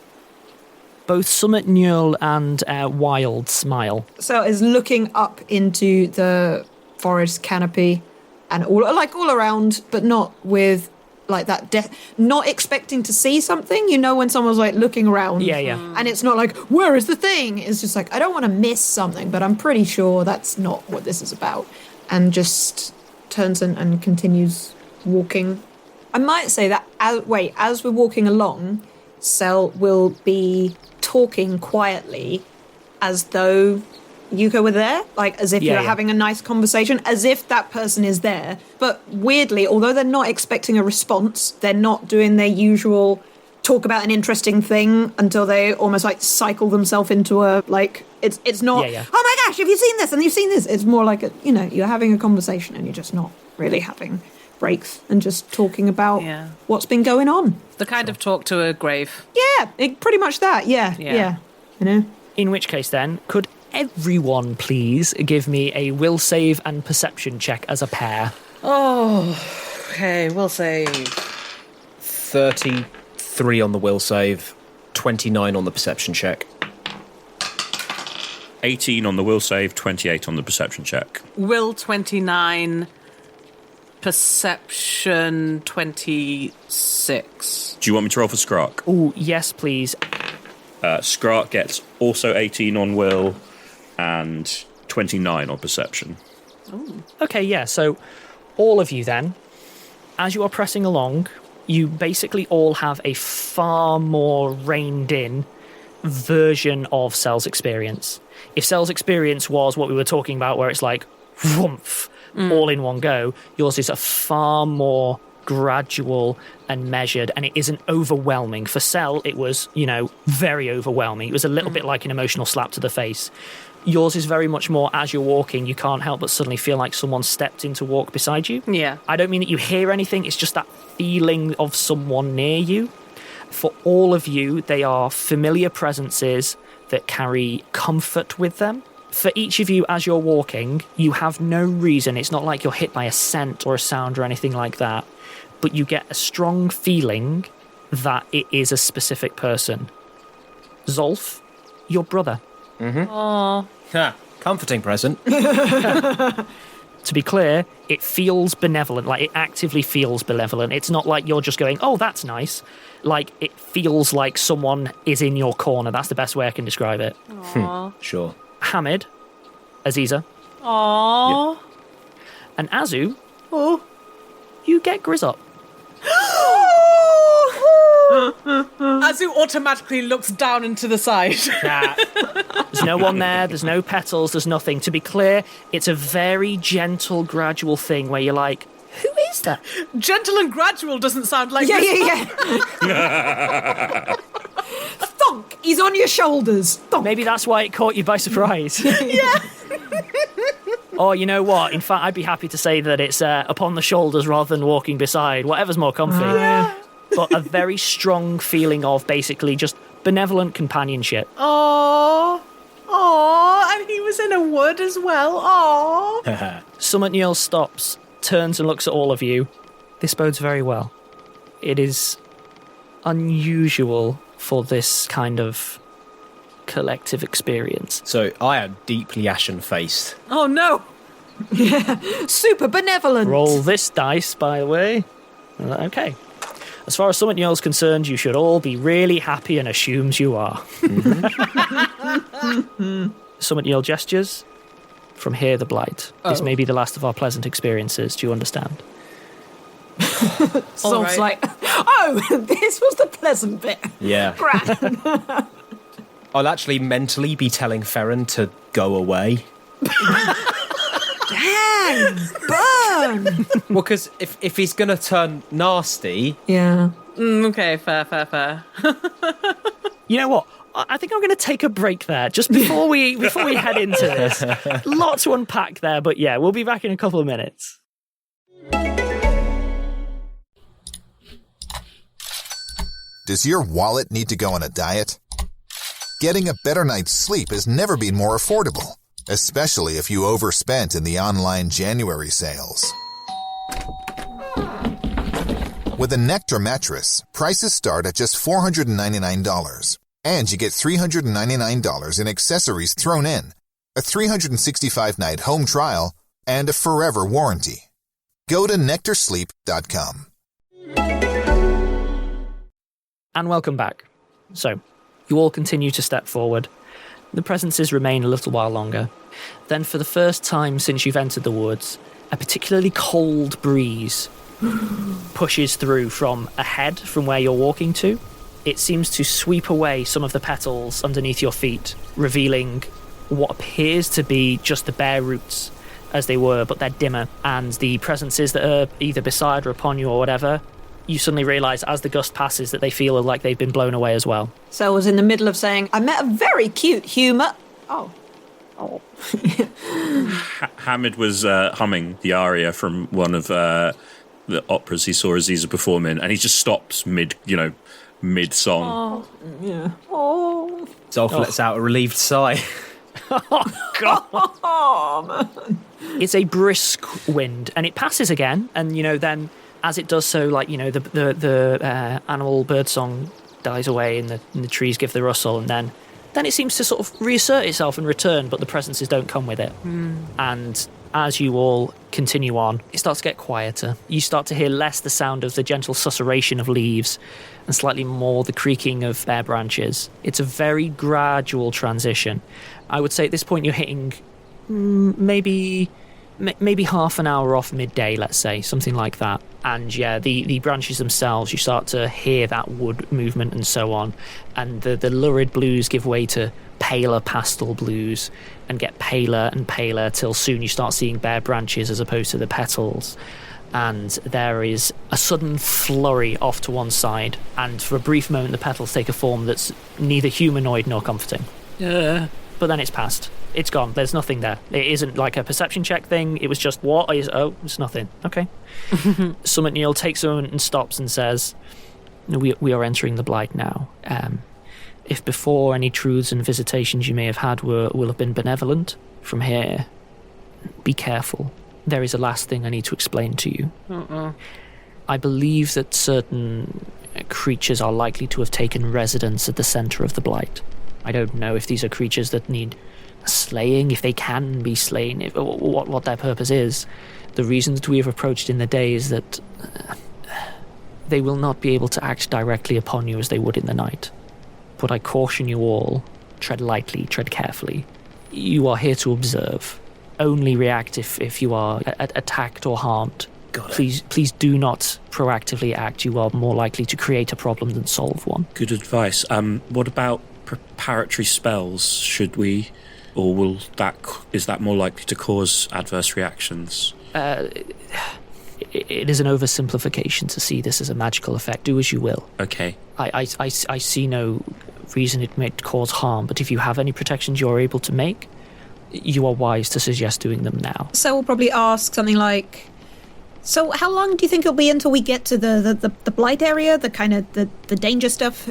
Speaker 1: Both Newall and Wilde smile.
Speaker 4: Sel is looking up into the forest canopy and all around, but not with that not expecting to see something, when someone's looking around.
Speaker 1: Yeah.
Speaker 4: And it's not where is the thing? It's just I don't want to miss something, but I'm pretty sure that's not what this is about. And just turns and continues walking. I might say that as we're walking along, Sel will be talking quietly as though Yuko were there, as if you're having a nice conversation, as if that person is there. But weirdly, although they're not expecting a response, they're not doing their usual talk about an interesting thing until they almost cycle themselves into a it's not, oh my gosh, have you seen this? And you've seen this. It's more you're having a conversation and you're just not really having breaks and just talking about what's been going on.
Speaker 5: the kind of talk to a grave.
Speaker 4: Yeah, pretty much that. Yeah.
Speaker 1: In which case then, could everyone please give me a will save and perception check as a pair?
Speaker 5: Oh, okay, we'll say
Speaker 2: 33 on the will save, 29 on the perception check.
Speaker 3: 18 on the will save, 28 on the perception check.
Speaker 5: Will 29, perception 26.
Speaker 3: Do you want me to roll for Skrark?
Speaker 1: Oh, yes, please.
Speaker 3: Skrark gets also 18 on will and 29 on perception.
Speaker 1: Okay, yeah, so all of you then, as you are pressing along, you basically all have a far more reined in version of Cell's experience. If Cell's experience was what we were talking about, where it's like, whoomph, all in one go, yours is a far more gradual and measured, and it isn't overwhelming. For Cell, it was, very overwhelming. It was a little bit like an emotional slap to the face. Yours is very much more, as you're walking, you can't help but suddenly feel like someone stepped in to walk beside you.
Speaker 5: Yeah.
Speaker 1: I don't mean that you hear anything, it's just that feeling of someone near you. For all of you, they are familiar presences that carry comfort with them. For each of you, as you're walking, you have no reason. It's not like you're hit by a scent or a sound or anything like that, but you get a strong feeling that it is a specific person. Zolf, your brother.
Speaker 5: Aww.
Speaker 2: Comforting present.
Speaker 1: To be clear, it feels benevolent, like it actively feels benevolent. It's not like you're just going, oh, that's nice. Like, it feels like someone is in your corner. That's the best way I can describe it.
Speaker 5: Aww.
Speaker 2: Sure.
Speaker 1: Hamid, Aziza,
Speaker 5: Aww.
Speaker 1: and Azu,
Speaker 5: Oh.
Speaker 1: you get Grizz up.
Speaker 5: Azu automatically looks down and to the side.
Speaker 1: There's no one there, there's no petals, there's nothing. To be clear, it's a very gentle, gradual thing where you're like, who is that?
Speaker 5: Gentle and gradual doesn't sound like
Speaker 4: Yeah. Thunk! He's on your shoulders. Thunk!
Speaker 1: Maybe that's why it caught you by surprise.
Speaker 5: Yeah.
Speaker 1: Or you know what? In fact, I'd be happy to say that it's upon the shoulders rather than walking beside. Whatever's more comfy.
Speaker 5: Yeah.
Speaker 1: But a very strong feeling of basically just benevolent companionship.
Speaker 5: Aww. Aww. And he was in a wood as well. Aww.
Speaker 1: Summit Newall stops, turns and looks at all of you. This bodes very well. It is unusual for this kind of collective experience.
Speaker 2: So I am deeply ashen-faced.
Speaker 5: Oh no.
Speaker 4: Super benevolent.
Speaker 1: Roll this dice, by the way. Okay. As far as Summit Newall is concerned, you should all be really happy and assumes you are. Summit Newall gestures. From here, the blight. This may be the last of our pleasant experiences. Do you understand?
Speaker 4: Zolf's like, oh, this was the pleasant bit.
Speaker 2: Yeah.
Speaker 4: Grand.
Speaker 2: I'll actually mentally be telling Ferren to go away.
Speaker 4: Dang, burn.
Speaker 2: Well, because if he's going to turn nasty...
Speaker 4: Yeah.
Speaker 5: Okay, fair.
Speaker 1: You know what? I think I'm going to take a break there just before we head into this. Lot to unpack there, but yeah, we'll be back in a couple of minutes.
Speaker 6: Does your wallet need to go on a diet? Getting a better night's sleep has never been more affordable, especially if you overspent in the online January sales. With a Nectar mattress, prices start at just $499, and you get $399 in accessories thrown in, a 365-night home trial, and a forever warranty. Go to nectarsleep.com.
Speaker 1: And welcome back. So, you all continue to step forward. The presences remain a little while longer. Then, for the first time since you've entered the woods, a particularly cold breeze pushes through from ahead from where you're walking to. It seems to sweep away some of the petals underneath your feet, revealing what appears to be just the bare roots as they were, but they're dimmer. And the presences that are either beside or upon you or whatever, you suddenly realise as the gust passes that they feel like they've been blown away as well.
Speaker 4: So I was in the middle of saying, I met a very cute humour. Oh.
Speaker 3: Hamid was humming the aria from one of the operas he saw Aziza perform in, and he just stops mid-song.
Speaker 4: Yeah. Oh.
Speaker 2: Zolf lets out a relieved sigh.
Speaker 4: Oh, man.
Speaker 1: It's a brisk wind, and it passes again, and, then as it does so, the animal bird song dies away and the trees give the rustle, and then Then it seems to sort of reassert itself and return, but the presences don't come with it. And as you all continue on, it starts to get quieter. You start to hear less the sound of the gentle susurration of leaves and slightly more the creaking of bare branches. It's a very gradual transition. I would say at this point you're hitting maybe half an hour off midday, let's say, something like that. And yeah, the branches themselves, you start to hear that wood movement and so on. And the lurid blues give way to paler pastel blues and get paler and paler till soon you start seeing bare branches as opposed to the petals. And there is a sudden flurry off to one side, and for a brief moment the petals take a form that's neither humanoid nor comforting. But then it's past. It's gone. There's nothing there. It isn't like a perception check thing. It was just, what is... Oh, it's nothing. Okay. Summit Newall takes a moment and stops and says, we are entering the blight now. If before any truths and visitations you may have had will have been benevolent, from here, be careful. There is a last thing I need to explain to you. I believe that certain creatures are likely to have taken residence at the centre of the blight. I don't know if these are creatures that need slaying, if they can be slain, what their purpose is. The reason that we have approached in the day is that they will not be able to act directly upon you as they would in the night. But I caution you all, tread lightly, tread carefully. You are here to observe. Only react if you are attacked or harmed. Please do not proactively act. You are more likely to create a problem than solve one.
Speaker 3: Good advice. What about preparatory spells? Should we, or is that more likely to cause adverse reactions?
Speaker 1: It is an oversimplification to see this as a magical effect. Do as you will.
Speaker 3: Okay.
Speaker 1: I see no reason it might cause harm, but if you have any protections you're able to make, you are wise to suggest doing them now.
Speaker 4: So we'll probably ask something like, so how long do you think it'll be until we get to the blight area, the kind of the danger stuff,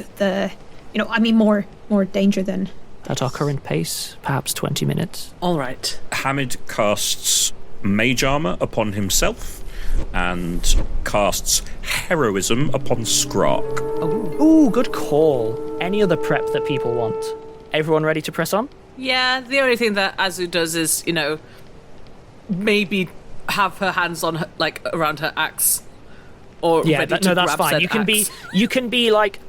Speaker 4: more danger than...
Speaker 1: At our current pace, perhaps 20 minutes.
Speaker 5: All right.
Speaker 3: Hamid casts mage armor upon himself and casts heroism upon Skrark.
Speaker 1: Ooh, good call. Any other prep that people want? Everyone ready to press on?
Speaker 5: Yeah, the only thing that Azu does is, maybe have her hands on her, around her axe, or ready to
Speaker 1: that's
Speaker 5: grab
Speaker 1: fine.
Speaker 5: said
Speaker 1: You can be like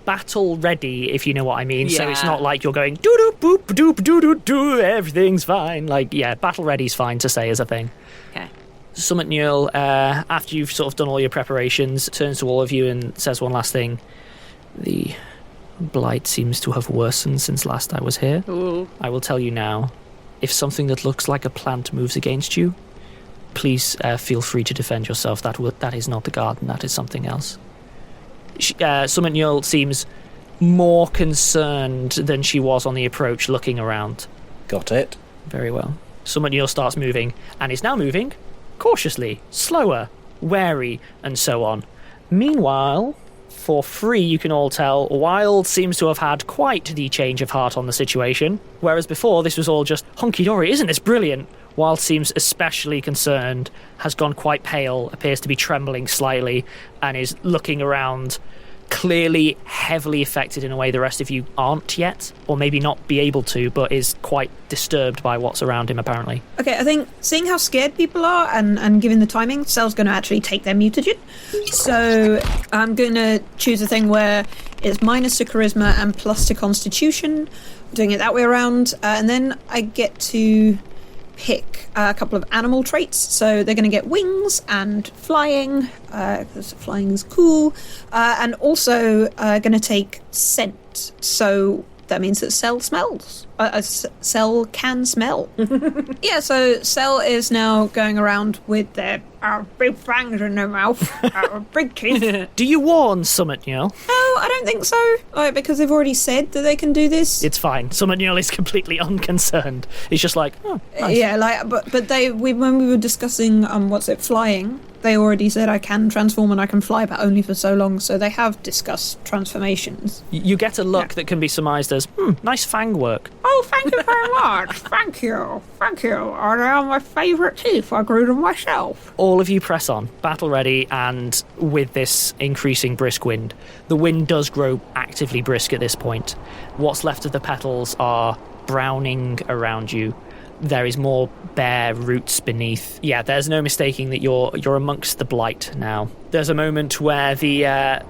Speaker 1: battle ready, if you know what I mean.
Speaker 5: Yeah.
Speaker 1: So it's not like you're going doo doo boop doop doo doo doo. Everything's fine. Battle ready's fine to say as a thing.
Speaker 5: Okay.
Speaker 1: Summit Newall, after you've sort of done all your preparations, turns to all of you and says one last thing. The blight seems to have worsened since last I was here.
Speaker 5: Ooh.
Speaker 1: I will tell you now, if something that looks like a plant moves against you, please feel free to defend yourself. That is not the garden, that is something else. Summit Newall seems more concerned than she was on the approach, looking around.
Speaker 2: Got it.
Speaker 1: Very well. Summit Newall starts moving, and is now moving cautiously, slower, wary, and so on. Meanwhile, for free, you can all tell, Wilde seems to have had quite the change of heart on the situation, whereas before this was all just hunky-dory, isn't this brilliant? Wilde seems especially concerned, has gone quite pale, appears to be trembling slightly, and is looking around, clearly heavily affected in a way the rest of you aren't yet, or maybe not be able to, but is quite disturbed by what's around him, apparently.
Speaker 4: Okay, I think seeing how scared people are and given the timing, Sel's going to actually take their mutagen. So I'm going to choose a thing where it's minus to charisma and plus to constitution, doing it that way around, and then I get to pick a couple of animal traits. So they're going to get wings and flying, because flying is cool, and also going to take scent. So that means that Cell smells. Cell can smell. Yeah, so Cell is now going around with their big fangs in their mouth, big teeth.
Speaker 1: Do you warn Summit Newall?
Speaker 4: No, I don't think so. Because they've already said that they can do this.
Speaker 1: It's fine. Summit Newall is completely unconcerned. He's just like, oh, nice.
Speaker 4: Yeah, but when we were discussing flying, they already said I can transform and I can fly, but only for so long, so they have discussed transformations.
Speaker 1: You get a look that can be surmised as, nice fang work.
Speaker 4: Oh, thank you very much. Thank you. Thank you. They are my favourite teeth. I grew them myself.
Speaker 1: All of you press on, battle ready, and with this increasing brisk wind. The wind does grow actively brisk at this point. What's left of the petals are browning around you. There is more bare roots beneath. Yeah, there's no mistaking that you're amongst the blight now. There's a moment where the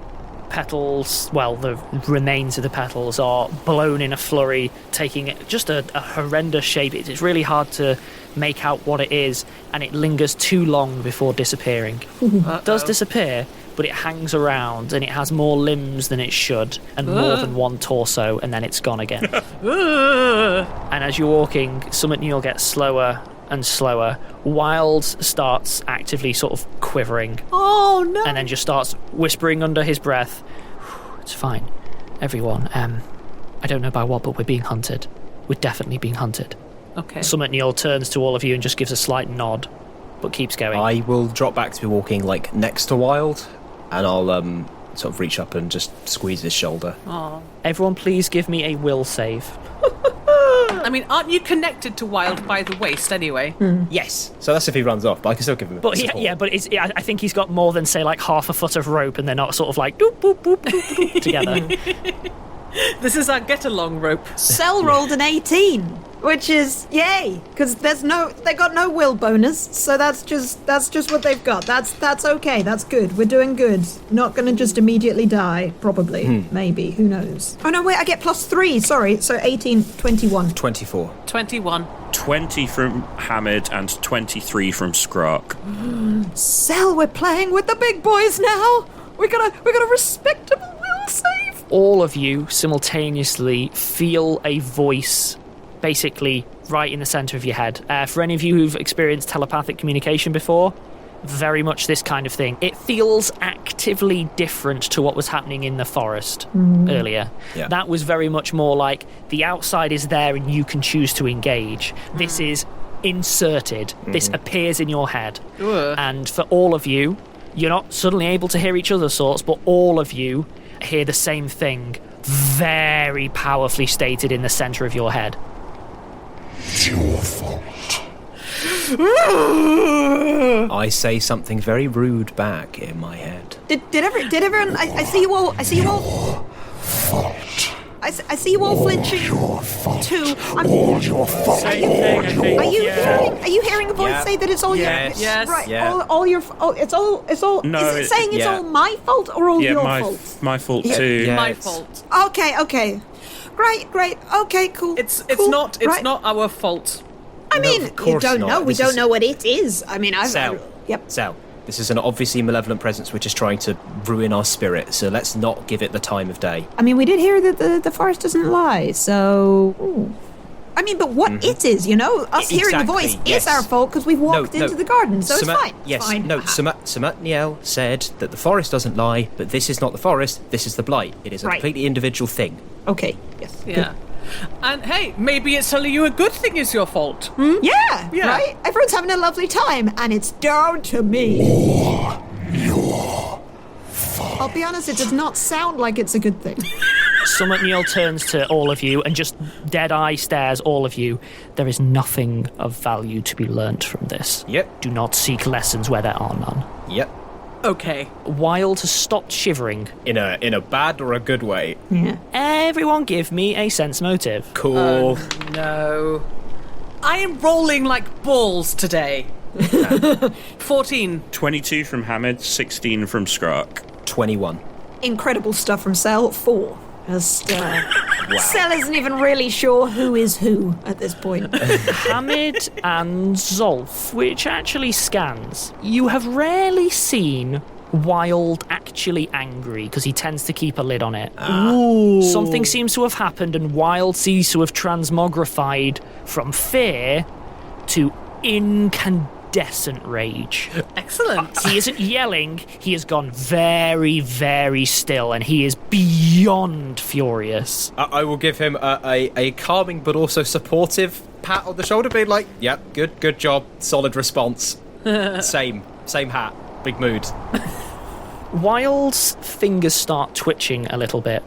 Speaker 1: petals, well, the remains of the petals are blown in a flurry, taking just a horrendous shape. It's really hard to make out what it is, and it lingers too long before disappearing. It does disappear, but it hangs around, and it has more limbs than it should, and more than one torso, and then it's gone again. And as you're walking, Summit Newall gets slower and slower. Wilde starts actively sort of quivering.
Speaker 4: Oh, no.
Speaker 1: And then just starts whispering under his breath, "It's fine, everyone. I don't know by what, but we're being hunted. We're definitely being hunted."
Speaker 5: Okay.
Speaker 1: Summit Newall turns to all of you and just gives a slight nod, but keeps going.
Speaker 2: I will drop back to be walking like next to Wilde, and I'll sort of reach up and just squeeze his shoulder.
Speaker 5: Aw.
Speaker 1: Everyone please give me a will save.
Speaker 5: I mean, aren't you connected to Wilde by the waist anyway?
Speaker 2: Yes. So that's if he runs off, but I can still give him a
Speaker 1: But
Speaker 2: support.
Speaker 1: but I think he's got more than, say, like half a foot of rope, and they're not sort of like doop, boop, boop, boop, boop, together.
Speaker 5: This is our get-along rope.
Speaker 4: Cell rolled an 18, which is yay, because they got no will bonus, so that's just what they've got. That's okay. That's good. We're doing good. Not gonna just immediately die, probably. Maybe. Who knows? Oh no, wait. I get +3. Sorry. So 18, 21.
Speaker 2: 24.
Speaker 5: 21.
Speaker 3: 20 from Hamid and 23 from Skrark.
Speaker 4: Cell, we're playing with the big boys now. We got a respectable will save.
Speaker 1: All of you simultaneously feel a voice basically right in the centre of your head. For any of you who've experienced telepathic communication before, very much this kind of thing. It feels actively different to what was happening in the forest earlier.
Speaker 2: Yeah.
Speaker 1: That was very much more like the outside is there and you can choose to engage. This is inserted. This appears in your head. And for all of you, you're not suddenly able to hear each other's thoughts, but all of you hear the same thing very powerfully stated in the centre of your head.
Speaker 7: It's your fault.
Speaker 2: I say something very rude back in my head.
Speaker 4: Did everyone? I see you all.
Speaker 7: Fault.
Speaker 4: I see you all flinching
Speaker 7: Your fault.
Speaker 4: too.
Speaker 7: All your fault.
Speaker 4: Are you hearing a voice
Speaker 2: Yeah.
Speaker 4: say that it's all
Speaker 2: Yes.
Speaker 4: your?
Speaker 5: Yes.
Speaker 4: Right.
Speaker 2: Yeah.
Speaker 4: All your. Oh, it's all.
Speaker 3: No,
Speaker 4: is it saying it's
Speaker 2: yeah.
Speaker 4: all my fault or all
Speaker 3: Yeah,
Speaker 4: your
Speaker 3: my
Speaker 4: fault?
Speaker 3: my fault
Speaker 4: Yeah.
Speaker 3: too.
Speaker 2: Yeah.
Speaker 5: My
Speaker 2: it's-
Speaker 5: fault.
Speaker 4: Okay. Great. Okay, cool.
Speaker 5: It's
Speaker 4: cool.
Speaker 5: not
Speaker 4: Right.
Speaker 5: our fault.
Speaker 4: I mean,
Speaker 2: of
Speaker 4: you
Speaker 2: course
Speaker 4: don't
Speaker 2: not.
Speaker 4: know. We
Speaker 2: This
Speaker 4: don't
Speaker 2: is-
Speaker 4: know what it is. I mean,
Speaker 2: Sal.
Speaker 4: Yep.
Speaker 2: Sal, this is an obviously malevolent presence which is trying to ruin our spirit, so let's not give it the time of day.
Speaker 4: I mean, we did hear that the forest doesn't lie, so. Ooh. I mean, but what it is, us hearing the
Speaker 2: Exactly,
Speaker 4: voice
Speaker 2: yes.
Speaker 4: is our fault because we've walked into the garden, so it's fine.
Speaker 2: Yes,
Speaker 4: it's fine.
Speaker 2: no, Sumat Newall said that the forest doesn't lie, but this is not the forest, this is the blight. It is a
Speaker 4: Right.
Speaker 2: completely individual thing.
Speaker 4: Okay. Yes.
Speaker 5: Yeah. And hey, maybe it's telling you a good thing is your fault.
Speaker 4: Yeah.
Speaker 5: Yeah.
Speaker 4: Right. Everyone's having a lovely time, and it's down to me. I'll be honest, it does not sound like it's a good thing.
Speaker 1: Summit Newall turns to all of you and just dead-eye stares all of you. There is nothing of value to be learnt from this.
Speaker 2: Yep.
Speaker 1: Do not seek lessons where there are none.
Speaker 2: Yep.
Speaker 5: Okay.
Speaker 1: Wilde has stopped shivering.
Speaker 2: In a bad or a good way.
Speaker 4: Yeah.
Speaker 1: Everyone give me a sense motive.
Speaker 2: Cool.
Speaker 5: No. I am rolling like balls today. 14.
Speaker 3: 22 from Hamid, 16 from Skrark.
Speaker 2: 21.
Speaker 4: Incredible stuff from Cell 4. Just, Cell isn't even really sure who is who at this point.
Speaker 1: Hamid and Zolf, which actually scans. You have rarely seen Wilde actually angry, because he tends to keep a lid on it. Something seems to have happened, and Wilde seems to have transmogrified from fear to incandescent rage.
Speaker 5: Excellent.
Speaker 1: He isn't yelling, he has gone very, very still, and he is beyond furious.
Speaker 2: I will give him a calming but also supportive pat on the shoulder, being like, yep, good job, solid response. Same hat. Big mood.
Speaker 1: Wilde's fingers start twitching a little bit,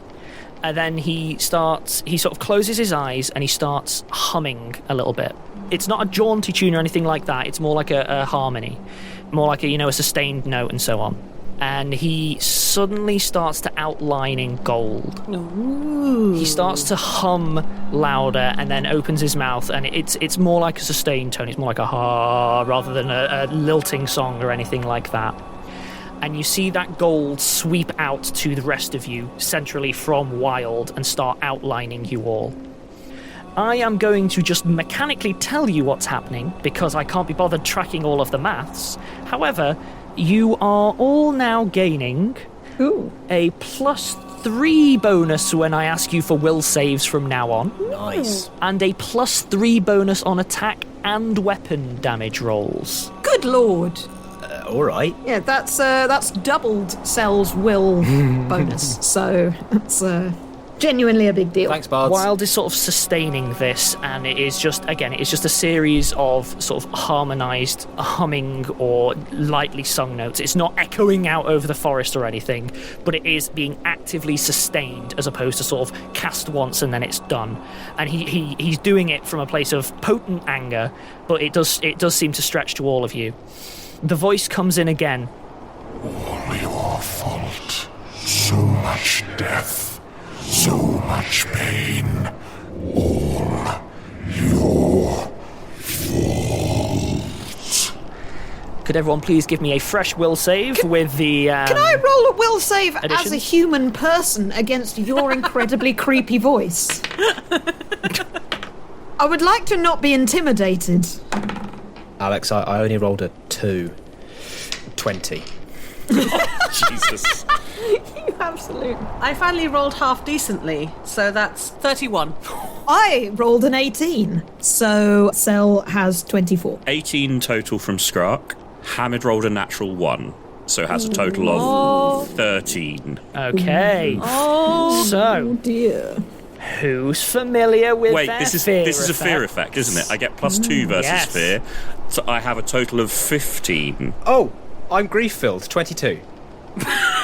Speaker 1: and then he sort of closes his eyes and he starts humming a little bit. It's not a jaunty tune or anything like that. It's more like a harmony, more like a sustained note and so on. And he suddenly starts to outline in gold.
Speaker 5: Ooh.
Speaker 1: He starts to hum louder and then opens his mouth, and it's more like a sustained tone. It's more like a ha rather than a lilting song or anything like that. And you see that gold sweep out to the rest of you, centrally from Wilde, and start outlining you all. I am going to just mechanically tell you what's happening, because I can't be bothered tracking all of the maths. However, you are all now gaining a +3 bonus when I ask you for will saves from now on.
Speaker 2: Nice.
Speaker 1: And a +3 bonus on attack and weapon damage rolls.
Speaker 4: Good lord.
Speaker 2: All right.
Speaker 4: Yeah, that's doubled Cell's will bonus. So that's genuinely a big deal.
Speaker 2: Thanks, Bards.
Speaker 1: Wilde is sort of sustaining this, and it's just a series of sort of harmonised humming or lightly sung notes. It's not echoing out over the forest or anything, but it is being actively sustained as opposed to sort of cast once and then it's done. And he's doing it from a place of potent anger, but it does seem to stretch to all of you. The voice comes in again.
Speaker 7: All your fault. So much death. So much pain. All your fault.
Speaker 1: Could everyone please give me a fresh will save with the...
Speaker 4: Can I roll a will save as a
Speaker 1: additions?
Speaker 4: human person against your incredibly creepy voice? I would like to not be intimidated.
Speaker 2: Alex, I only rolled a 2. 20.
Speaker 3: Jesus.
Speaker 4: You absolute.
Speaker 5: I finally rolled half decently, so that's 31.
Speaker 4: I rolled an 18, so Cell has 24.
Speaker 3: 18 total from Skrark. Hamid rolled a natural 1, so has a total of 13.
Speaker 1: Okay.
Speaker 4: Oh
Speaker 1: So,
Speaker 4: dear.
Speaker 1: who's familiar with
Speaker 3: Wait,
Speaker 1: their
Speaker 3: this is
Speaker 1: fear
Speaker 3: a fear effect, isn't it? I get +2 versus
Speaker 1: yes.
Speaker 3: fear, so I have a total of 15.
Speaker 2: Oh, I'm grief-filled. 22.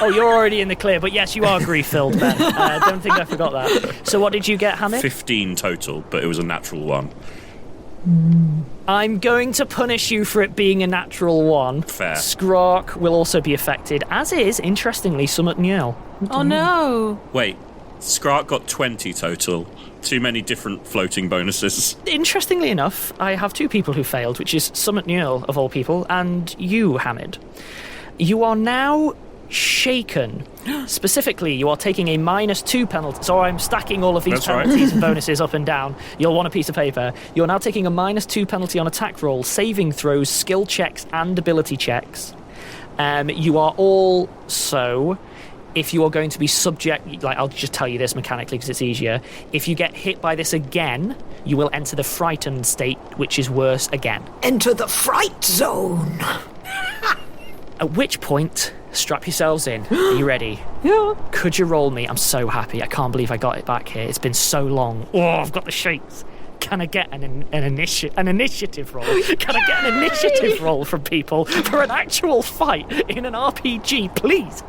Speaker 1: Oh, you're already in the clear, but yes, you are grief-filled, Ben. Don't think I forgot that. So what did you get, Hamid?
Speaker 3: 15 total, but it was a natural 1.
Speaker 1: I'm going to punish you for it being a natural 1.
Speaker 3: Fair.
Speaker 1: Skrark will also be affected, as is, interestingly, Summit Newall.
Speaker 5: Oh no!
Speaker 3: Wait, Skrark got 20 total. Too many different floating bonuses.
Speaker 1: Interestingly enough, I have 2 people who failed, which is Summit Newall, of all people, and you, Hamid. You are now shaken. Specifically, you are taking a -2 penalty. So I'm stacking all of these
Speaker 3: That's right.
Speaker 1: penalties and bonuses up and down. You'll want a piece of paper. You're now taking a -2 penalty on attack roll, saving throws, skill checks, and ability checks. You are also... If you are going to be subject... I'll just tell you this mechanically because it's easier. If you get hit by this again, you will enter the frightened state, which is worse again.
Speaker 4: Enter the fright zone.
Speaker 1: At which point, strap yourselves in. Are you ready?
Speaker 4: Yeah.
Speaker 1: Could you roll me? I'm so happy. I can't believe I got it back here. It's been so long. Oh, I've got the shakes. Can I get an initiative roll? Can I get an initiative roll from people for an actual fight in an RPG? Please,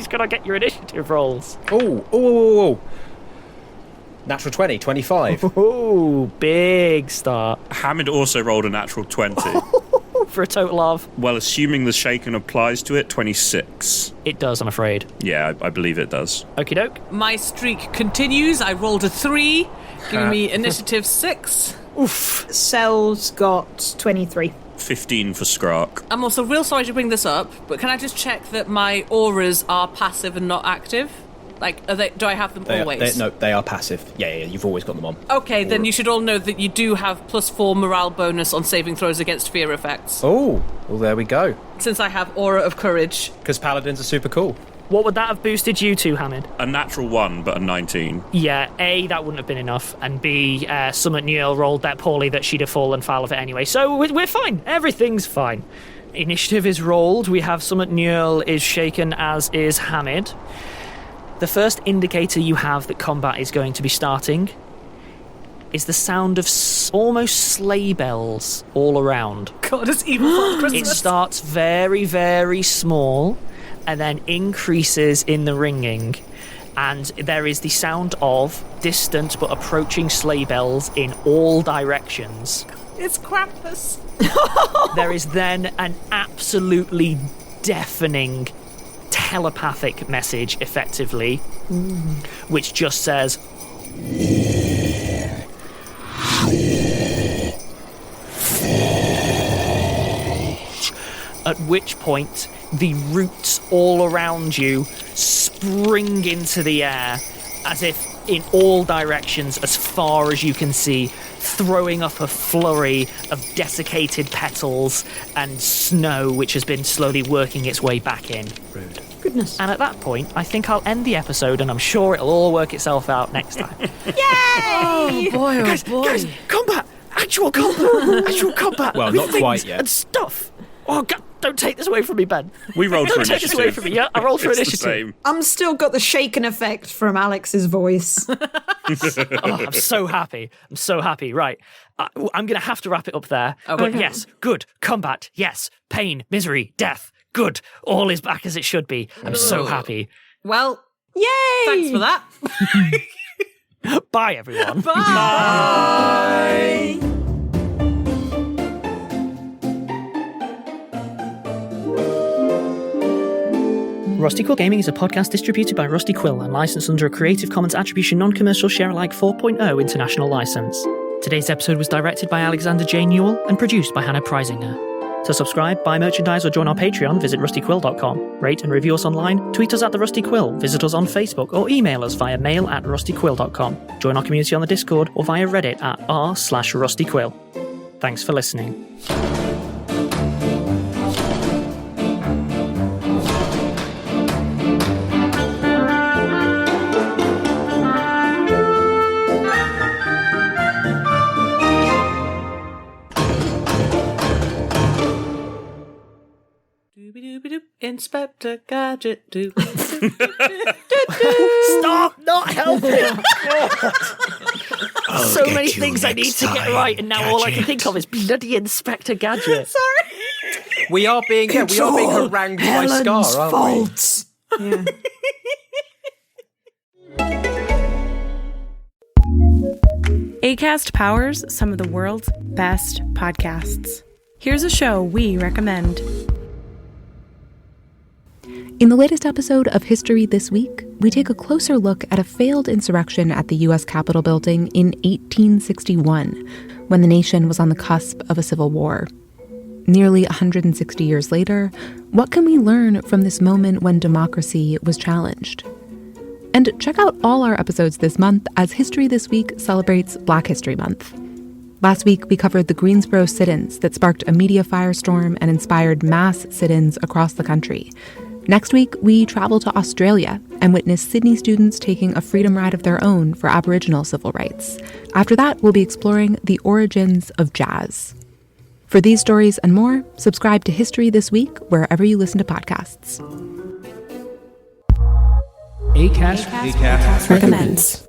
Speaker 1: can I get your initiative rolls?
Speaker 2: Oh. Natural 20, 25.
Speaker 1: Oh, big start.
Speaker 3: Hamid also rolled a natural 20.
Speaker 1: For a total of...
Speaker 3: Well, assuming the shaken applies to it, 26.
Speaker 1: It does, I'm afraid.
Speaker 3: Yeah, I believe it does.
Speaker 1: Okie doke.
Speaker 5: My streak continues. I rolled a 3, giving me initiative 6.
Speaker 1: Oof.
Speaker 4: Cell's got 23.
Speaker 3: 15 for Skrark.
Speaker 5: I'm also real sorry to bring this up, but can I just check that my auras are passive and not active? Like, do I have them always?
Speaker 2: They are passive. Yeah, you've always got them on.
Speaker 5: Okay, then you should all know that you do have +4 morale bonus on saving throws against fear effects.
Speaker 2: Oh, well, there we go.
Speaker 5: Since I have Aura of Courage.
Speaker 2: Because paladins are super cool.
Speaker 1: What would that have boosted you to, Hamid?
Speaker 3: A natural 1, but a 19.
Speaker 1: Yeah, A, that wouldn't have been enough, and B, Summit Newall rolled that poorly that she'd have fallen foul of it anyway. So we're fine. Everything's fine. Initiative is rolled. We have Summit Newall is shaken, as is Hamid. The first indicator you have that combat is going to be starting is the sound of almost sleigh bells all around.
Speaker 5: God, it's even Father
Speaker 1: It
Speaker 5: Christmas.
Speaker 1: starts very, very small and then increases in the ringing. And there is the sound of distant but approaching sleigh bells in all directions.
Speaker 5: It's Krampus.
Speaker 1: There is then an absolutely deafening telepathic message, effectively, which just says, at which point the roots all around you spring into the air as if in all directions as far as you can see, throwing up a flurry of desiccated petals and snow which has been slowly working its way back in.
Speaker 2: Rude.
Speaker 4: Goodness.
Speaker 1: And at that point, I think I'll end the episode, and I'm sure it'll all work itself out next time.
Speaker 5: Oh boy,
Speaker 1: Guys, combat! Actual combat!
Speaker 2: Well,
Speaker 1: with
Speaker 2: not
Speaker 1: things
Speaker 2: quite yet.
Speaker 1: And stuff! Oh, God, don't take this away from me, Ben.
Speaker 3: We rolled for
Speaker 1: Don't take this
Speaker 3: initiative.
Speaker 1: away from me, yeah? I rolled for
Speaker 3: It's the
Speaker 1: initiative.
Speaker 3: same.
Speaker 4: I'm still got the shaken effect from Alex's voice.
Speaker 1: Oh, I'm so happy. Right. I'm going to have to wrap it up there. But yes, good. Combat. Yes. Pain. Misery. Death. Good. All is back as it should be. I'm so happy.
Speaker 5: Well,
Speaker 4: Yay!
Speaker 5: thanks for that.
Speaker 1: Bye, everyone.
Speaker 5: Bye.
Speaker 1: Rusty Quill Gaming is a podcast distributed by Rusty Quill and licensed under a Creative Commons Attribution Non-Commercial Share-alike 4.0 international license. Today's episode was directed by Alexander J. Newall and produced by Hannah Preisinger. To subscribe, buy merchandise, or join our Patreon, visit rustyquill.com. Rate and review us online, tweet us at The Rusty Quill, visit us on Facebook, or email us via mail@rustyquill.com. Join our community on the Discord or via Reddit at r/rustyquill. Thanks for listening.
Speaker 5: Inspector Gadget.
Speaker 1: Stop not helping! So many things I need to get right, and now all I can think of is bloody Inspector Gadget.
Speaker 5: Sorry.
Speaker 2: We are being harangued by Scar, aren't we?
Speaker 4: Yeah.
Speaker 8: Acast powers some of the world's best podcasts. Here's a show we recommend.
Speaker 9: In the latest episode of History This Week, we take a closer look at a failed insurrection at the U.S. Capitol building in 1861, when the nation was on the cusp of a civil war. Nearly 160 years later, what can we learn from this moment when democracy was challenged? And check out all our episodes this month as History This Week celebrates Black History Month. Last week, we covered the Greensboro sit-ins that sparked a media firestorm and inspired mass sit-ins across the country. Next week, we travel to Australia and witness Sydney students taking a freedom ride of their own for Aboriginal civil rights. After that, we'll be exploring the origins of jazz. For these stories and more, subscribe to History This Week wherever you listen to podcasts.
Speaker 10: Acast recommends.